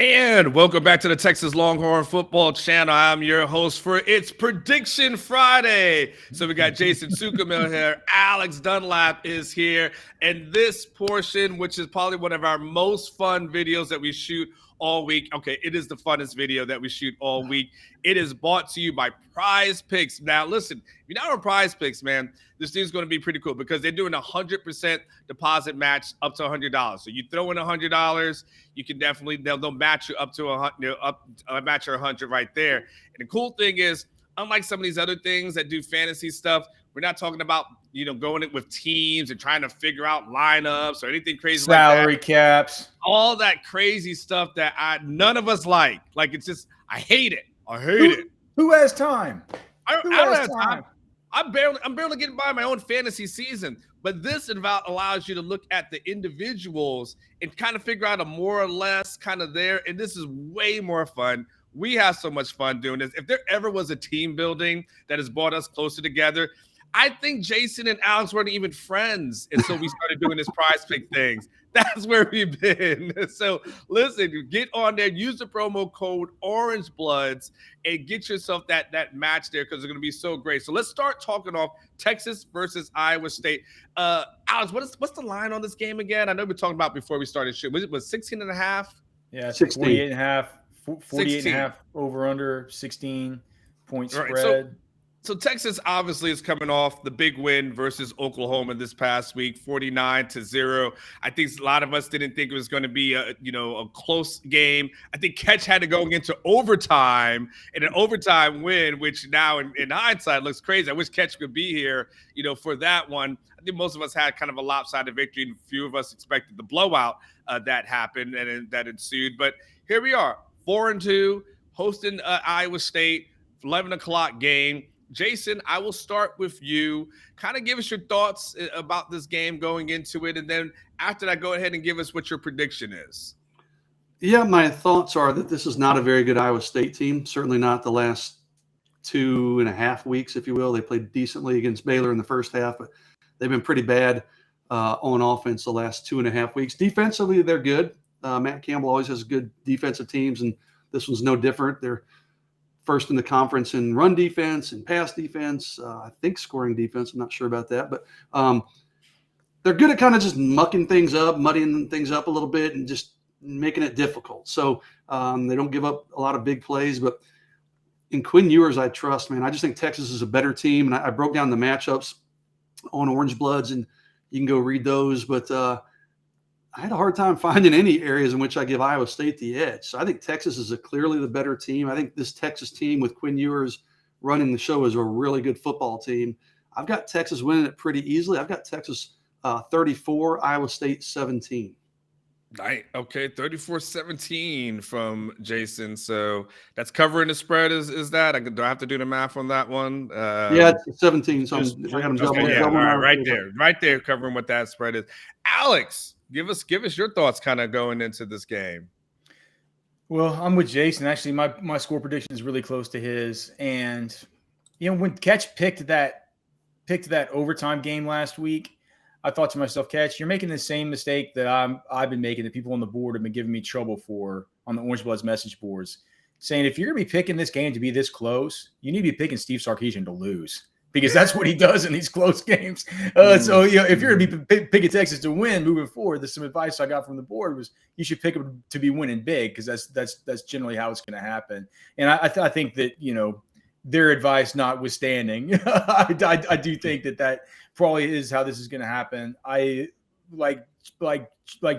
And welcome back to the Texas Longhorn Football Channel. I'm your host for It's Prediction Friday. So we got Jason Sukamil here. Alex Dunlap is here. And this portion, which is probably one of our most fun videos that we shoot all week. Okay, it is the funnest video that we shoot all week. It is brought to you by PrizePicks. Now, listen, if you're not on PrizePicks, man, this thing's going to be pretty cool because they're doing a 100% deposit match up to $100. So you throw in $100, you can definitely they'll match you up to match your 100 right there. And the cool thing is, unlike some of these other things that do fantasy stuff, we're not talking about going in with teams and trying to figure out lineups or anything crazy like that. Salary caps, all that crazy stuff that none of us like. Like, it's just, I hate it. I hate it. Who has time? I don't have time. I'm barely getting by my own fantasy season. But this allows you to look at the individuals and kind of figure out a more or less kind of there. And this is way more fun. We have so much fun doing this. If there ever was a team building that has brought us closer together, I think Jason and Alex weren't even friends until we started doing this PrizePick things. That's where we've been. So listen, get on there, use the promo code OrangeBloods, and get yourself that match there because it's going to be so great. So let's start talking off Texas versus Iowa State. Alex, what's the line on this game again? I know we talked about before we started shooting. Was it 16 and a half? Yeah, 48 and a half, 48 and a half over under 16 point spread. Right, so Texas obviously is coming off the big win versus Oklahoma this past week, 49-0. I think a lot of us didn't think it was going to be a close game. I think Ketch had to go into overtime and an overtime win, which now in hindsight looks crazy. I wish Ketch could be here, for that one. I think most of us had kind of a lopsided victory, and few of us expected the blowout that happened and that ensued. But here we are, 4-2, hosting Iowa State, 11 o'clock game. Jason, I will start with you. Kind of give us your thoughts about this game going into it, and then after that, go ahead and give us what your prediction is. Yeah, my thoughts are that this is not a very good Iowa State team. Certainly not the last 2.5 weeks, if you will. They played decently against Baylor in the first half, but they've been pretty bad on offense the last 2.5 weeks. Defensively, they're good. Matt Campbell always has good defensive teams, and this one's no different. They're first in the conference in run defense and pass defense. I think scoring defense. I'm not sure about that, but they're good at kind of just mucking things up, muddying things up a little bit, and just making it difficult. So they don't give up a lot of big plays. But in Quinn Ewers, I trust, man. I just think Texas is a better team, and I broke down the matchups on Orange Bloods, and you can go read those. But I had a hard time finding any areas in which I give Iowa State the edge. So I think Texas is clearly the better team. I think this Texas team with Quinn Ewers running the show is a really good football team. I've got Texas winning it pretty easily. I've got Texas 34, Iowa State 17. Right. Okay, 34-17 from Jason. So that's covering the spread. Is that? Do I have to do the math on that one? Yeah, it's 17. So I got them double. Right there, covering what that spread is. Alex, give us your thoughts, kind of going into this game. Well, I'm with Jason. Actually, my score prediction is really close to his. And when Ketch picked that overtime game last week, I thought to myself, Ketch, you're making the same mistake that I've been making, that people on the board have been giving me trouble for on the Orange Bloods message boards, saying if you're going to be picking this game to be this close, you need to be picking Steve Sarkisian to lose, because that's what he does in these close games. So if you're going to be picking Texas to win moving forward, there's some advice I got from the board was you should pick them to be winning big, because that's generally how it's going to happen. And I think that their advice notwithstanding, I do think that probably is how this is going to happen. I like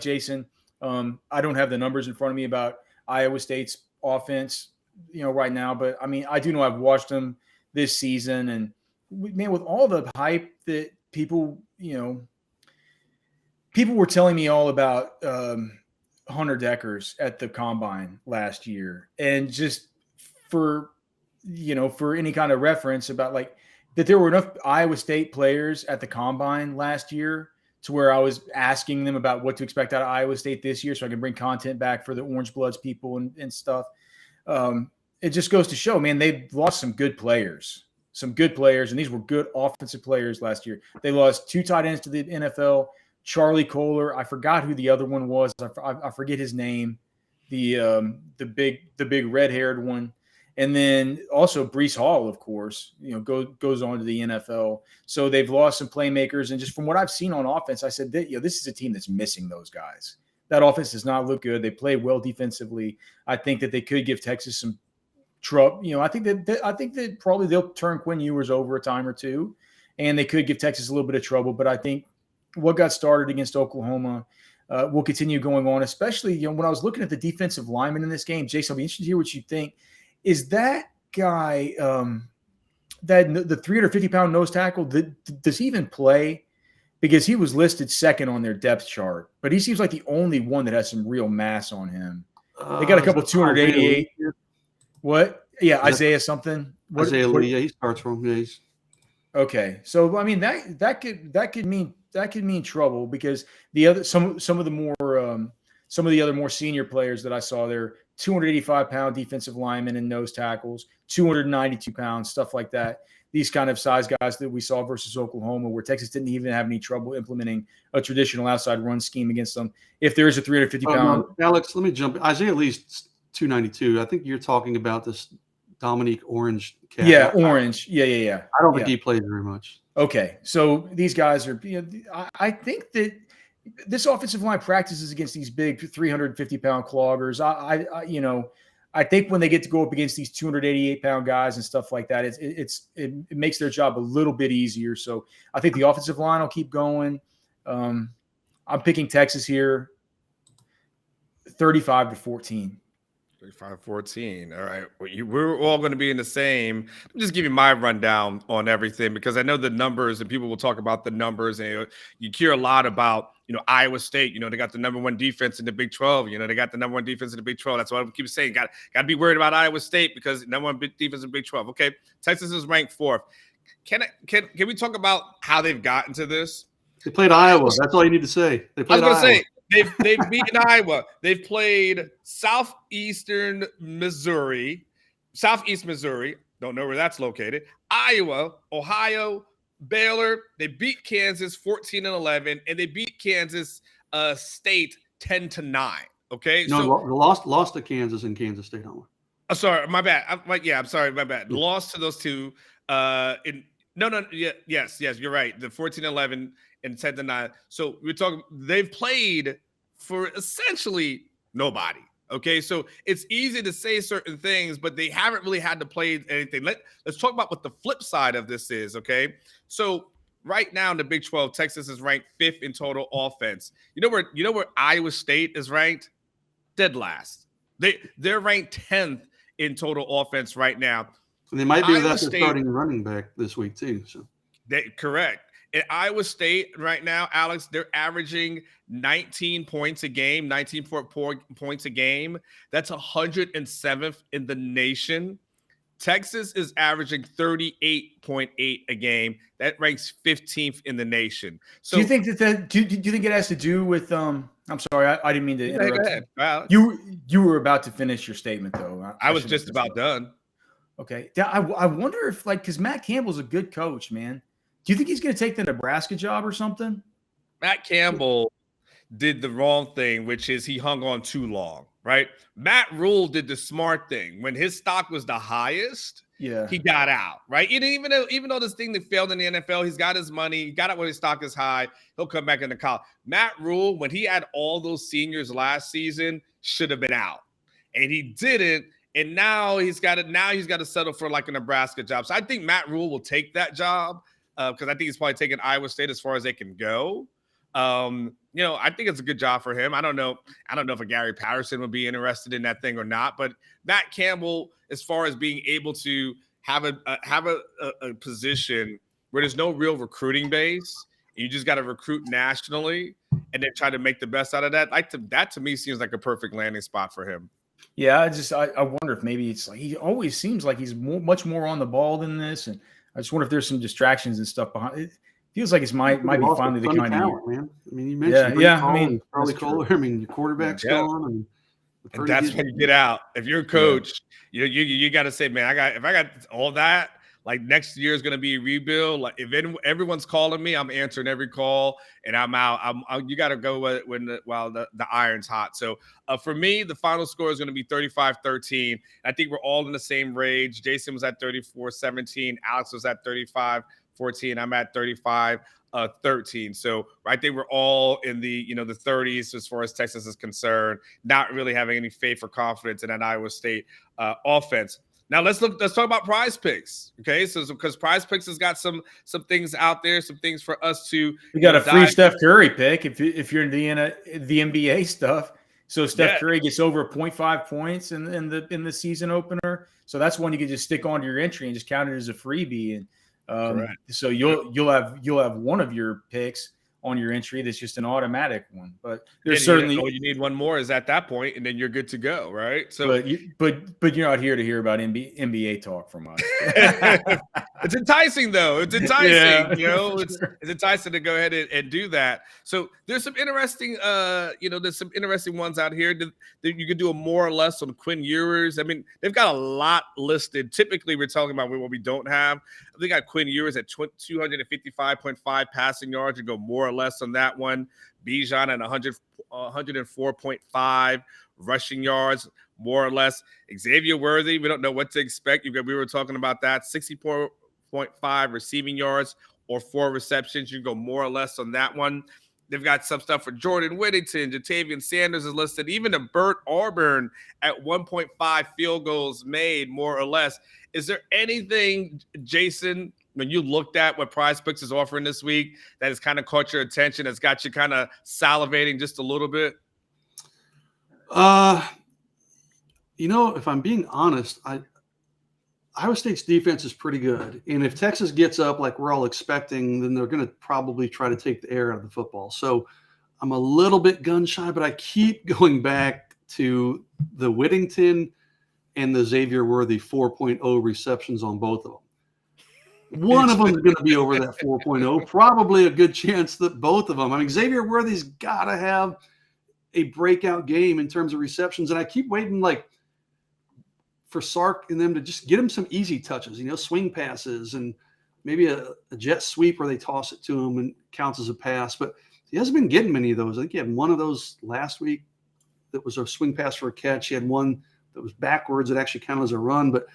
Jason. I don't have the numbers in front of me about Iowa State's offense, right now, but I mean, I do know I've watched them this season, and man, with all the hype that people were telling me all about Hunter Deckers at the combine last year, and just for any kind of reference about that there were enough Iowa State players at the combine last year to where I was asking them about what to expect out of Iowa State this year, so I can bring content back for the Orange Bloods people and stuff. It just goes to show, man, they've lost some good players, and these were good offensive players last year. They lost 2 tight ends to the NFL, Charlie Kohler. I forgot who the other one was. I forget his name. the big red-haired one. And then also Breece Hall, of course, goes on to the NFL. So they've lost some playmakers. And just from what I've seen on offense, I said that this is a team that's missing those guys. That offense does not look good. They play well defensively. I think that they could give Texas some trouble. I think that probably they'll turn Quinn Ewers over a time or two, and they could give Texas a little bit of trouble. But I think what got started against Oklahoma will continue going on, especially when I was looking at the defensive lineman in this game. Jason, I'll be interested to hear what you think. Is that guy, that the 350-pound nose tackle, does he even play? Because he was listed second on their depth chart, but he seems like the only one that has some real mass on him. They got a couple 288. What? Yeah, Isaiah something. Isaiah Lee. Yeah, he starts from. Yeah, okay. So I mean that could mean trouble, because the other some of the other more senior players that I saw there, 285-pound defensive linemen and nose tackles, 292 pounds, stuff like that. These kind of size guys that we saw versus Oklahoma, where Texas didn't even have any trouble implementing a traditional outside run scheme against them. If there is a 350-pound. Alex, let me jump. Isaiah Lee's 292. I think you're talking about this Dominique Orange cat. Yeah, Orange. Yeah. I don't think he plays very much. Okay, so these guys are. I think that this offensive line practices against these big 350-pound cloggers. I think when they get to go up against these 288-pound guys and stuff like that, it makes their job a little bit easier. So I think the offensive line will keep going. I'm picking Texas here, 35-14. 35-14. All right. Well, we're all going to be in the same. I'll just give you my rundown on everything, because I know the numbers, and people will talk about the numbers, and you hear a lot about, Iowa State. They got the number one defense in the Big 12. They got the number one defense in the Big 12. That's what I keep saying. Got to be worried about Iowa State, because number one defense in the Big 12. Okay. Texas is ranked fourth. Can we talk about how they've gotten to this? They played Iowa. That's all you need to say. They played Iowa. Say, They've beaten Iowa. They've played Southeast Missouri. Don't know where that's located. Iowa, Ohio, Baylor. They beat Kansas 14-11, and they beat Kansas State 10-9. Okay, no, lost to Kansas and Kansas State. Sorry, my bad. I'm sorry, my bad. Lost to those two. Yes, you're right. The 14-11 and 10-9. So we're talking. They've played for essentially nobody. Okay, so it's easy to say certain things, but they haven't really had to play anything. Let's talk about what the flip side of this is. Okay, so right now in the Big 12, Texas is ranked 5th in total offense. You know where Iowa State is ranked? Dead last. They're ranked 10th in total offense right now. And they might be without their starting running back this week too. So correct. At Iowa State right now, Alex, they're averaging 19 points a game, 19.4 points a game. That's 107th in the nation. Texas is averaging 38.8 a game. That ranks 15th in the nation. So do you think do you think it has to do with I'm sorry, I didn't mean to interrupt. Go ahead. Alex. You were about to finish your statement though. I was just about done. Okay. I wonder if, because Matt Campbell's a good coach, man. Do you think he's going to take the Nebraska job or something? Matt Campbell did the wrong thing, which is he hung on too long, right? Matt Rule did the smart thing. When his stock was the highest, he got out, right? Even though this thing that failed in the NFL, he's got his money, he got out when his stock is high, he'll come back into college. Matt Rule, when he had all those seniors last season, should have been out. And he didn't. And now he's got to settle for like a Nebraska job. So I think Matt Rule will take that job. Because I think he's probably taking Iowa State as far as they can go. I think it's a good job for him. I don't know if a Gary Patterson would be interested in that thing or not. But Matt Campbell, as far as being able to have a position where there's no real recruiting base, you just got to recruit nationally and then try to make the best out of that. That to me seems like a perfect landing spot for him. Yeah, I wonder if maybe it's like he always seems like he's much more on the ball than this, and I just wonder if there's some distractions and stuff behind it. Feels like it might be finally the kind of year. Man. I mean, you mentioned Charlie Kohler. I mean, your quarterback's gone, and that's when you get out. If you're a coach, you got to say, man, if I got all that, like next year is going to be a rebuild. Like if everyone's calling me, I'm answering every call, and I'm out. You got to go while the iron's hot. So for me, the final score is going to be 35-13. I think we're all in the same range. Jason was at 34-17. Alex was at 35-14. I'm at 35-13. So I think we're all in the the 30s as far as Texas is concerned, not really having any faith or confidence in an Iowa State offense. Now let's talk about PrizePicks. Okay, so because PrizePicks has got some things out there, some things for us to. We got a free Steph Curry pick if you're in the NBA stuff. So Steph Curry gets over 0.5 points in the season opener. So that's one you can just stick onto your entry and just count it as a freebie. And so you'll have one of your picks on your entry that's just an automatic one. But there's certainly all you need one more is at that point, and then you're good to go, right? So, but you're not here to hear about NBA talk from us. It's enticing, though. It's enticing, It's enticing to go ahead and do that. So there's some interesting, there's some interesting ones out here that you could do a more or less on Quinn Ewers. I mean, they've got a lot listed. Typically, we're talking about what we don't have. They got Quinn Ewers at 255.5 passing yards and go more or less on that one. Bijan at 104.5 rushing yards, more or less. Xavier Worthy, we don't know what to expect. We were talking about that. 64.5 receiving yards or 4 receptions. You can go more or less on that one. They've got some stuff for Jordan Whittington. Jatavian Sanders is listed. Even a Burt Auburn at 1.5 field goals made, more or less. Is there anything, Jason, when you looked at what PrizePicks is offering this week that has kind of caught your attention, that's got you kind of salivating just a little bit? If I'm being honest, Iowa State's defense is pretty good. And if Texas gets up like we're all expecting, then they're going to probably try to take the air out of the football. So I'm a little bit gun shy, but I keep going back to the Whittington and the Xavier Worthy 4.0 receptions on both of them. One of them is going to be over that 4.0. Probably a good chance that both of them. I mean, Xavier Worthy's got to have a breakout game in terms of receptions. And I keep waiting for Sark and them to just get him some easy touches, swing passes and maybe a jet sweep where they toss it to him and counts as a pass. But he hasn't been getting many of those. I think he had one of those last week that was a swing pass for a catch. He had one that was backwards that actually counted as a run. But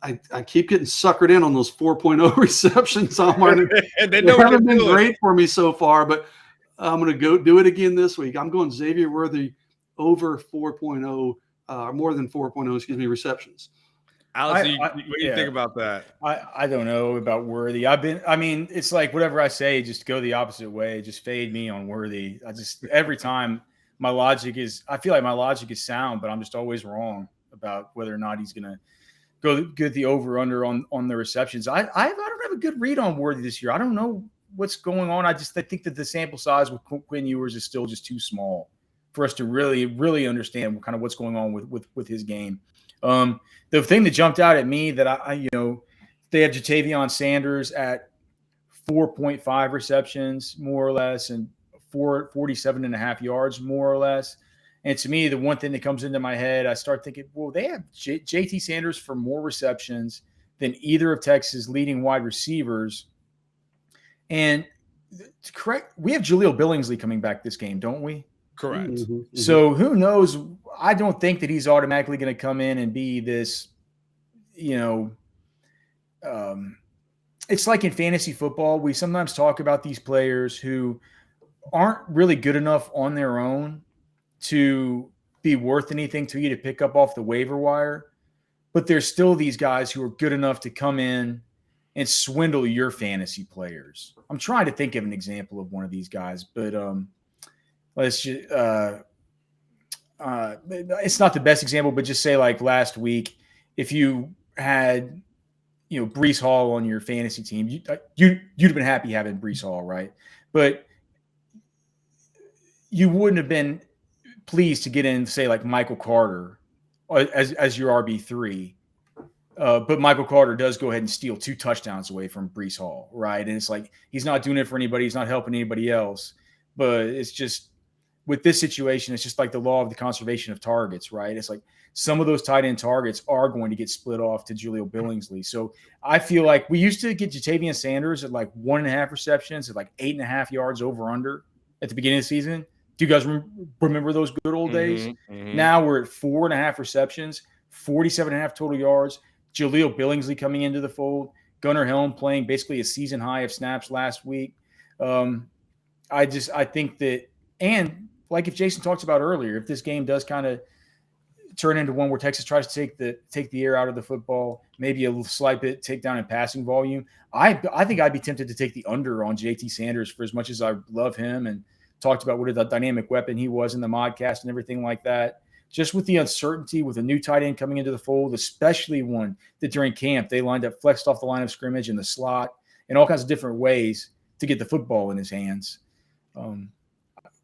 I keep getting suckered in on those 4.0 receptions. And they haven't been great for me so far, but I'm going to go do it again this week. I'm going Xavier Worthy over 4.0, more than 4.0, receptions. Alex, what do you think about that? I don't know about Worthy. It's like whatever I say, just go the opposite way. Just fade me on Worthy. Every time I feel like my logic is sound, but I'm just always wrong about whether or not he's going to go get the over under on the receptions. I don't have a good read on Worthy this year. I don't know what's going on. I think that the sample size with Quinn Ewers is still just too small for us to really, really understand kind of what's going on with his game. The thing that jumped out at me that they have Jatavian Sanders at 4.5 receptions, more or less, and 47.5 yards, more or less. And to me, the one thing that comes into my head, I start thinking, well, they have JT Sanders for more receptions than either of Texas' leading wide receivers. And to correct, we have Jaleel Billingsley coming back this game, don't we? Correct. Mm-hmm. So who knows? I don't think that he's automatically going to come in and be this, it's like in fantasy football. We sometimes talk about these players who aren't really good enough on their own to be worth anything to you to pick up off the waiver wire. But there's still these guys who are good enough to come in and swindle your fantasy players. I'm trying to think of an example of one of these guys, but let's just it's not the best example, but just say like last week, if you had Breece Hall on your fantasy team, you'd have been happy having Breece Hall, right? But you wouldn't have been pleased to get in, say, like Michael Carter as your RB3. But Michael Carter does go ahead and steal 2 touchdowns away from Breece Hall, right? And it's like he's not doing it for anybody. He's not helping anybody else. But it's just with this situation, it's just like the law of the conservation of targets, right? It's like some of those tight end targets are going to get split off to Julio Billingsley. So I feel like we used to get Jatavian Sanders at like 1.5 receptions at like 8.5 yards over under at the beginning of the season. Do you guys remember those good old days? Now we're at 4.5 receptions, 47.5 total yards. Julio Billingsley coming into the fold. Gunnar Helm playing basically a season high of snaps last week. I think that, and like if Jason talked about earlier, if this game does kind of turn into one where Texas tries to take the air out of the football, maybe a slight bit takedown in passing volume, I think I'd be tempted to take the under on JT Sanders for as much as I love him and talked about what a dynamic weapon he was in the modcast and everything like that. Just with the uncertainty with a new tight end coming into the fold, especially one that during camp they lined up flexed off the line of scrimmage in the slot in all kinds of different ways to get the football in his hands.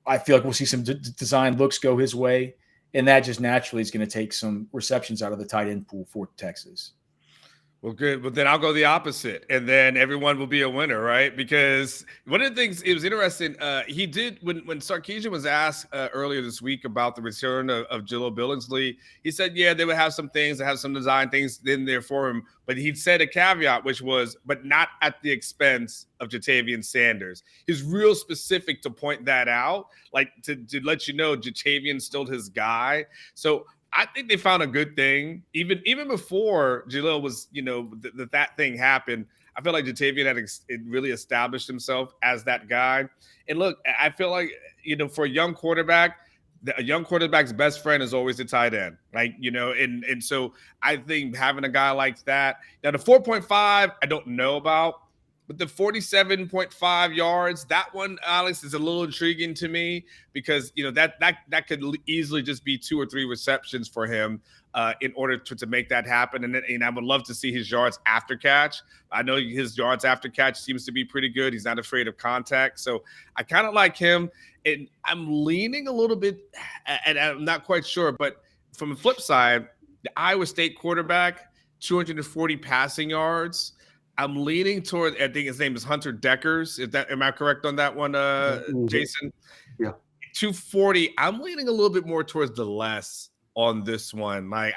I feel like we'll see some design looks go his way, and that just naturally is going to take some receptions out of the tight end pool for Texas. Well, good. But then I'll go the opposite, and then everyone will be a winner, right? Because one of the things, it was interesting, he did, when Sarkisian was asked earlier this week about the return of Julio Billingsley, he said, yeah, they would have some things, they have some design things in there for him, but he said a caveat, which was, but not at the expense of Jatavian Sanders. He's real specific to point that out, like to let you know Jatavian's still his guy. So I think they found a good thing, even before Jalil was, that thing happened. I feel like Jatavian had really established himself as that guy. And look, I feel like, for a young quarterback, a young quarterback's best friend is always the tight end, right? And so I think having a guy like that. Now, the 4.5, I don't know about. But the 47.5 yards, that one, Alex, is a little intriguing to me because, that could easily just be 2 or 3 receptions for him in order to make that happen. And I would love to see his yards after catch. I know his yards after catch seems to be pretty good. He's not afraid of contact. So I kind of like him. And I'm leaning a little bit, and I'm not quite sure. But from the flip side, the Iowa State quarterback, 240 passing yards. I'm leaning toward, I think his name is Hunter Deckers. Am I correct on that one, Jason? Yeah. 240. I'm leaning a little bit more towards the less on this one. Like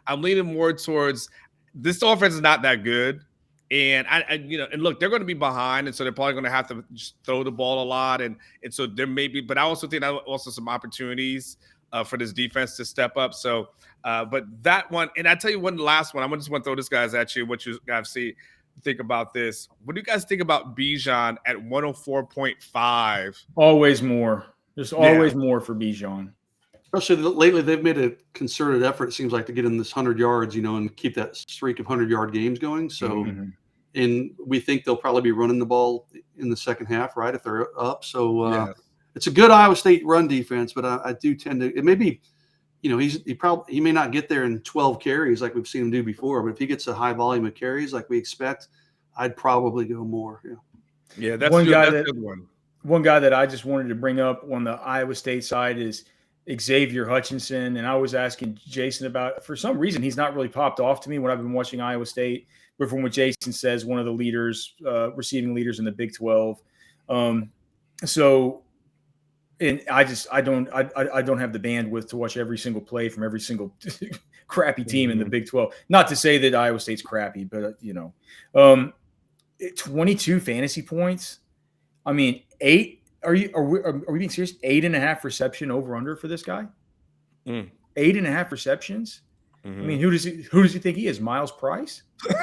I'm leaning more towards this offense is not that good. And and look, they're going to be behind, and so they're probably going to have to just throw the ball a lot. And so there may be, but I also think also some opportunities for this defense to step up. So, but that one, and I tell you one last one. I just want to throw this guys at you. What you guys think about this? What do you guys think about Bijan at 104.5? Always more. There's always more for Bijan. Especially lately, they've made a concerted effort, it seems like, to get in this 100 yards, and keep that streak of 100-yard games going. So, and we think ththey'll probably be running the ball in the second half, right, if they're up. So it's a good Iowa State run defense, but I do tend to – it may be – he may not get there in 12 carries like we've seen him do before, but if he gets a high volume of carries like we expect, I'd probably go more. Yeah, that's a good one. One guy that I just wanted to bring up on the Iowa State side is Xavier Hutchinson. And I was asking Jason about, for some reason, he's not really popped off to me when I've been watching Iowa State, but from what Jason says, one of the leaders, receiving leaders in the Big 12. And I don't have the bandwidth to watch every single play from every single crappy team in the Big 12. Not to say that Iowa State's crappy, but 22 fantasy points. I mean, 8. Are we being serious? 8.5 reception over under for this guy. 8.5 receptions. I mean, who does he think he is? Miles Price? But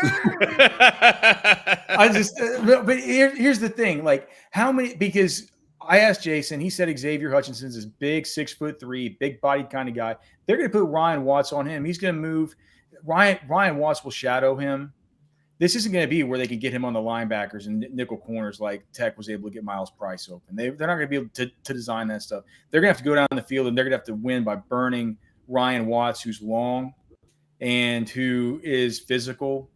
here's the thing: like, how many? Because I asked Jason, he said Xavier Hutchinson's this big 6'3", big bodied kind of guy. They're going to put Ryan Watts on him. He's going to move. Ryan Watts will shadow him. This isn't going to be where they can get him on the linebackers and nickel corners like Tech was able to get Miles Price open. They're not going to be able to design that stuff. They're going to have to go down the field, and they're going to have to win by burning Ryan Watts, who's long and who is physical.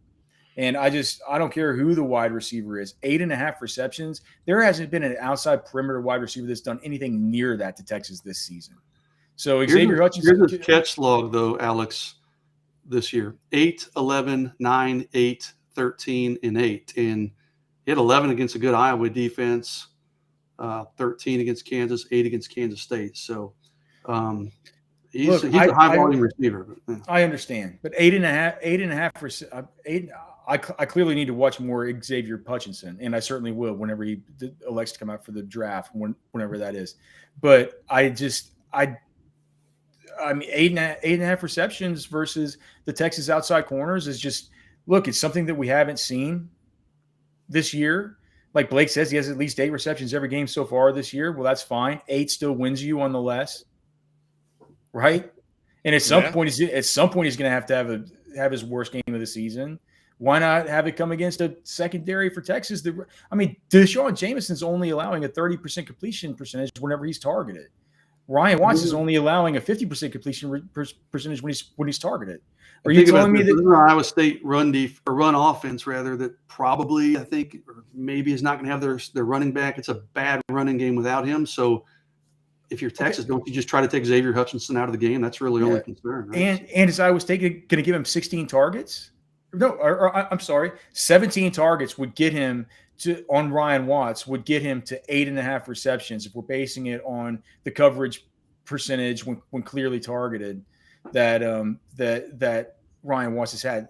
And I don't care who the wide receiver is. 8.5 receptions. There hasn't been an outside perimeter wide receiver that's done anything near that to Texas this season. So Xavier Hutchinson. Here's his catch log, though, Alex, this year. 8, 11, 9, 8, 13, and 8. And he had 11 against a good Iowa defense. 13 against Kansas, 8 against Kansas State. So he's Look, a high volume receiver. But, yeah. I understand, but 8.5 for 8. I clearly need to watch more Xavier Hutchinson, and I certainly will whenever he elects to come out for the draft, whenever that is. But I mean, 8.5 receptions versus the Texas outside corners is just, look, it's something that we haven't seen this year. Like Blake says, he has at least 8 receptions every game so far this year. Well, that's fine. 8 still wins you on the less, right? And at some point, he's going to have his worst game of the season. Why not have it come against a secondary for Texas? I mean, Deshaun Jameson's only allowing a 30% completion percentage whenever he's targeted. Ryan Watts is only allowing a 50% completion percentage when he's targeted. Are you telling me that Iowa State run offense rather that probably, I think, or maybe is not going to have their running back? It's a bad running game without him. So if you're Texas, don't you just try to take Xavier Hutchinson out of the game? That's really only concern. Right? And is Iowa State going to give him 16 targets? No, I'm sorry, 17 targets would get him on Ryan Watts would get him to 8.5 receptions if we're basing it on the coverage percentage when clearly targeted that Ryan Watts has had.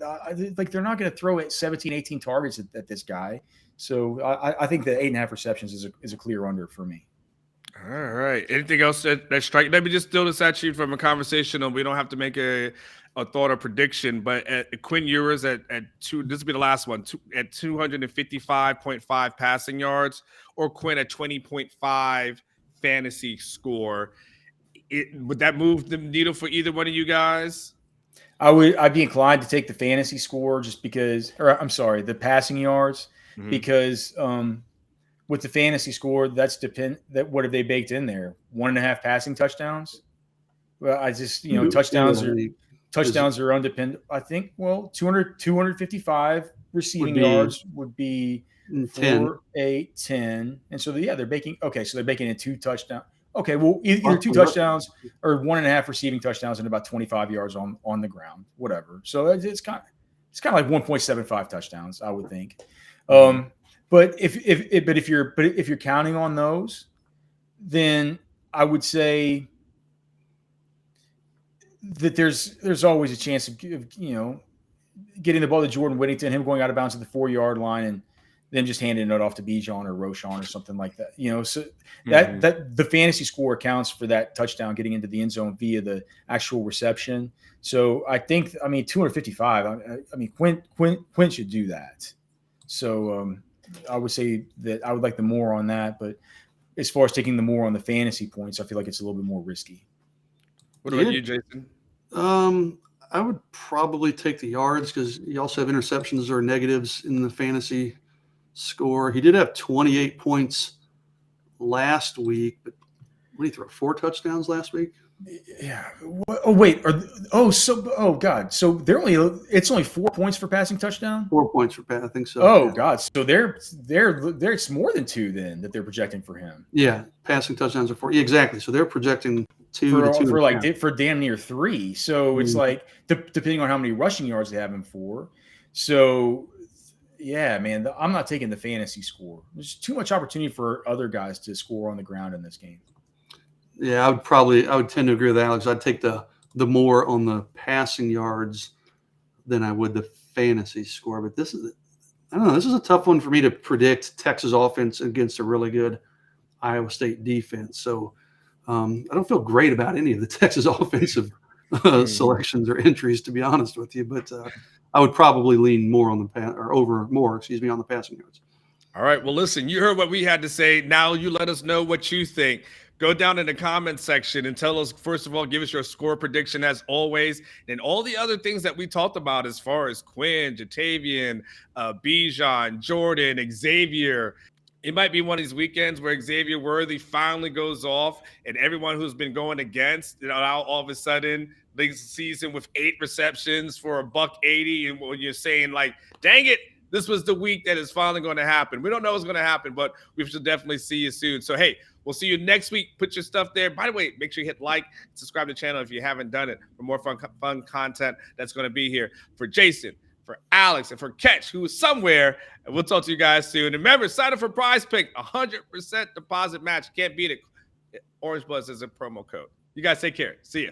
Like, they're not going to throw at 17, 18 targets at this guy. So I think that 8.5 receptions is a clear under for me. All right. Anything else that strike? Let me just throw this at you from a conversation, and we don't have to make a thought or prediction. But Quinn Ewers at 2, this will be the last one, at 255.5 passing yards, or Quinn at 20.5 fantasy score. Would that move the needle for either one of you guys? I'd be inclined to take the fantasy score just because, or I'm sorry, the passing yards, because with the fantasy score, what have they baked in there? 1.5 passing touchdowns. Well, I just, touchdowns are undependent. I think, 255 receiving yards would be 10. 4, 8, 10. And so they're baking in 2 touchdowns. Okay, well, either 2 touchdowns or 1.5 receiving touchdowns and about 25 yards on the ground, whatever. So it's kind of like 1.75 touchdowns, I would think. But if you're counting on those, then I would say that there's always a chance of getting the ball to Jordan Whittington, him going out of bounds at the 4-yard line, and then just handing it off to Bijan or Roschon or something like that. So that the fantasy score accounts for that touchdown getting into the end zone via the actual reception. So I think, 255. Quinn should do that. So I would say that I would like the more on that, but as far as taking the more on the fantasy points, I feel like it's a little bit more risky. What about you, Jason? I would probably take the yards because you also have interceptions or negatives in the fantasy score. He did have 28 points last week, but what did he throw? 4 touchdowns last week? Yeah. Oh wait. God. So it's only 4 points for passing touchdown. 4 points for I think so. Oh God. So it's more than 2 then that they're projecting for him. Yeah, passing touchdowns are 4. Yeah, exactly. So they're projecting 2 for damn near 3. So it's like depending on how many rushing yards they have him for. So yeah, man, I'm not taking the fantasy score. There's too much opportunity for other guys to score on the ground in this game. Yeah, I would tend to agree with Alex. I'd take the more on the passing yards than I would the fantasy score. But this is a tough one for me to predict Texas offense against a really good Iowa State defense. So I don't feel great about any of the Texas offensive selections or entries, to be honest with you. But I would probably lean more on the on the passing yards. All right. Well, listen, you heard what we had to say. Now you let us know what you think. Go down in the comments section and tell us, first of all, give us your score prediction as always, and all the other things that we talked about as far as Quinn, Jatavian, Bijan, Jordan, Xavier. It might be one of these weekends where Xavier Worthy finally goes off, and everyone who's been going against, now all of a sudden leads the season with 8 receptions for $180, and when you're saying like, dang it, this was the week that is finally going to happen. We don't know what's going to happen, but we should definitely see you soon. So, hey, we'll see you next week. Put your stuff there. By the way, make sure you hit like, subscribe to the channel if you haven't done it for more fun content that's going to be here. For Jason, for Alex, and for Catch, who is somewhere. And we'll talk to you guys soon. And remember, sign up for PrizePicks, 100% deposit match. Can't beat it. Orange Buzz is a promo code. You guys take care. See ya.